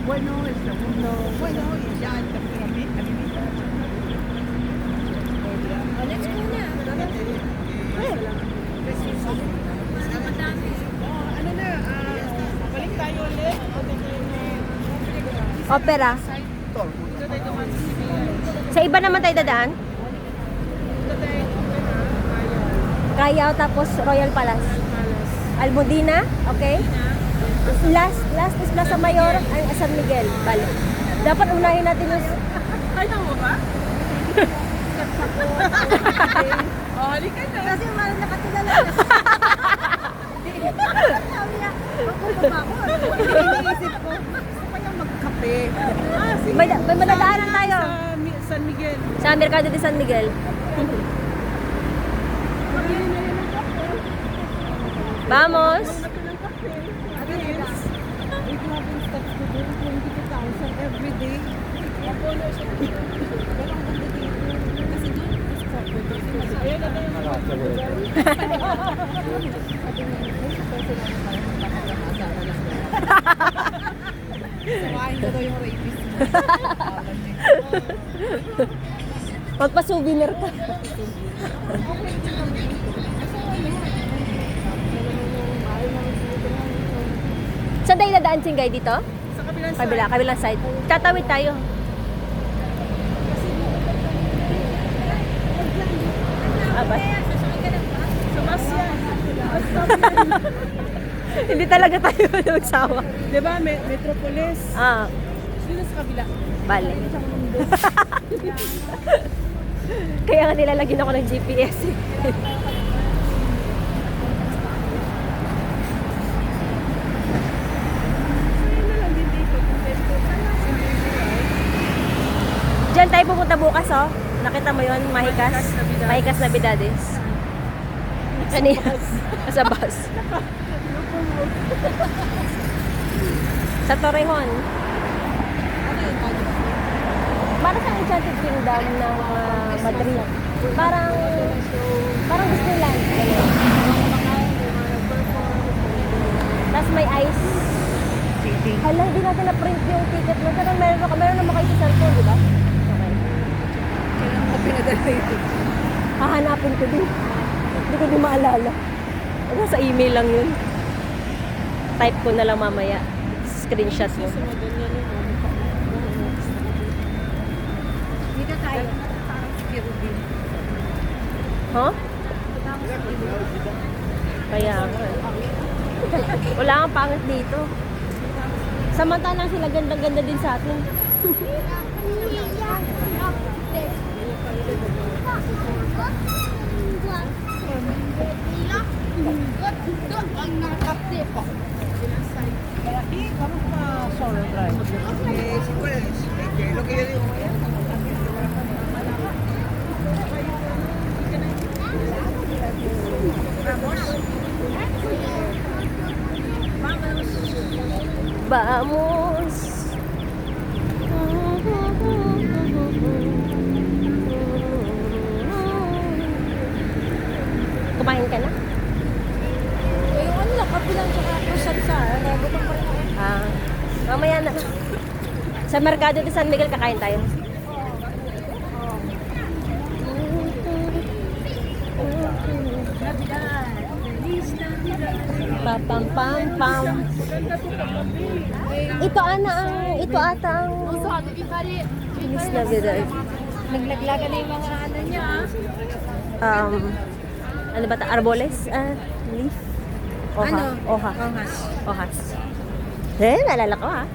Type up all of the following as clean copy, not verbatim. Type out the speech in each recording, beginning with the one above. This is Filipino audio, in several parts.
Bueno, el segundo, bueno, y ya el tercero a mí me interesa. Let's go na. Ano na, balik tayo ulit. Opera. Sa iba naman tayo dadaan? Callao tapos Royal Palace. Almudena, okay? Last is Plaza Mayor and San Miguel. Bale. Dapat unahin natin yung... Ay, tama ba? Oh, halika na. Kasi malang nakatulala na. Sabi niya, magpapapa ako. Iniisip ko, gusto ko niyang magkape. Sige. May madadaanan tayo. Sa San Miguel. Sa Mercado de San Miguel. Vamos! Every day. Samahin ko daw yung rapist. Magpa-souvenir ka. Saan tayo dadaan, Singay? Dito? Sa kabilang Kabilang side. Tatawid tayo. Aba. Sa Masya. Hindi talaga tayo magsawa. Diba, Metropolis. Ah, Sino sa kabila? bale. Kaya nga nilalagyan ako ng GPS eh. Diyan tayo pupunta bukas, oh. Nakita mo yun, Mahikas? Mahikas na Bidades. Kanina. Sa bus. Sa Torrejon. Para sa Enchanted Kingdom ng Madrid. Parang Disneyland. Ganun. Tapos may ice. Hala, hindi natin na-print yung ticket mo. Pero meron naman kayo sa cellphone, di ba? Okay. Kailangan ko pinadala ito. Hahanapin ko din. Hindi ko din maalala. Sa email lang yun. Type ko na lang mamaya. Screenshot mo. Dito tayo. Huh? Kaya nga. Wala kang pangit dito. Samantalang sila gandang-ganda din sa atin. Aquí vamos pa solo drive. Si puedes, lo que yo digo. Vamos. Kumain ka na? Yung ano lang, kabilang tsaka kusad sa, nabutang pa rin ako. Ah, mamaya na. Sa Mercado de San Miguel kakain tayo. Pam pam pam. Ito ata ang Feliz Navidad. Naglaglagan na yung mga ano niya, Ano ba ta? Arboles? Leaf? Oha. Ano? Oha. Ohas. Ohas. Naalala ko ha.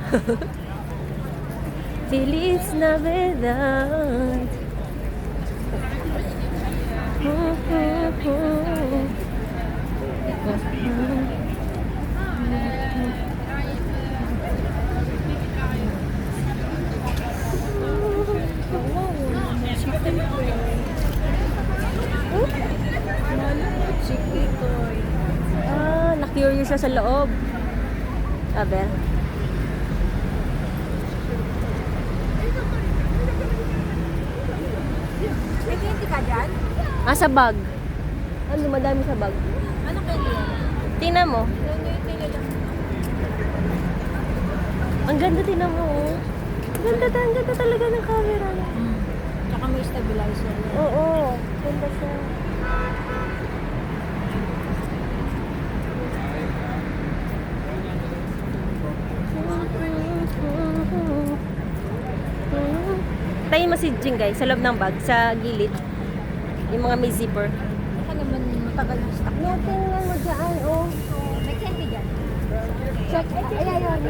Feliz Navidad. Na-curious siya sa loob. Aber. May candy ka dyan? Sa bag. Ano, madami sa bag. Anong candy yan? Tingnan mo. Yung candy lang. Ang ganda din mo, oh. Ang ganda talaga ng camera niya. Tsaka may stabilizer. Oo, ganda siya. Tayo mo si Jingay sa loob ng bag, sa gilid. Yung mga may zipper. Baka naman matagal na stock. Yeah, tingnan mo dyan, oh. May candy dyan. Check. Ayan.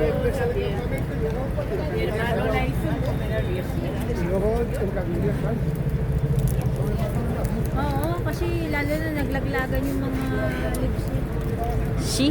Oo, kasi lalo na naglaglagan yung mga lipstick. She.